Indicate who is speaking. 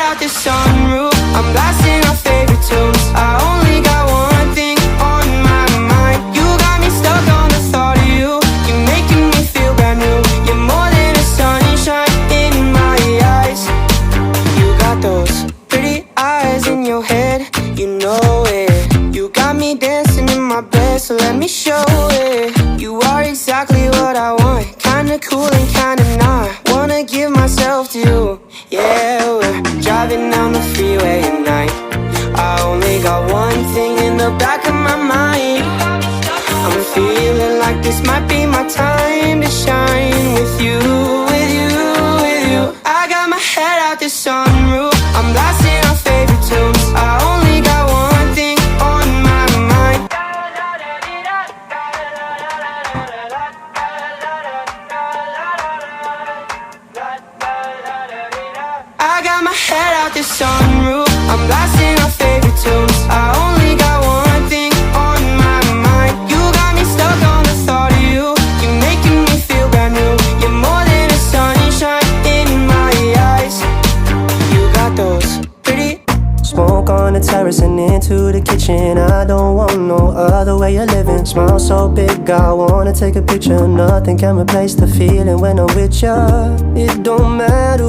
Speaker 1: out the sunroof, I'm blasting our favorite tunes. I only got one thing on my mind. You got me stuck on the thought of you. You're making me feel brand new. You're more than a sunshine in my eyes. You got those pretty eyes in your head, you know it. You got me dancing in my bed, so let me show it. You are exactly what I want, kinda cool and kinda not. Wanna give myself to you, yeah. We're driving down the freeway at night. I only got one thing in the back of my mind. I'm feeling like this might be my time to shine with you, with you, with you. I got my head out the sunroof, I'm blasting our favorite tunes. I only got one thing on my mind. I got my head out the sunroof, I'm blasting our favorite tunes. I only got one thing on my mind. You got me stuck on the thought of you. You're making me feel brand new. You're more than a sunshine in my eyes. You got those pretty
Speaker 2: Smoke on the terrace and into the kitchen. I don't want no other way of living. Smile so big, I wanna take a picture. Nothing can replace the feeling when I'm with ya. It don't matter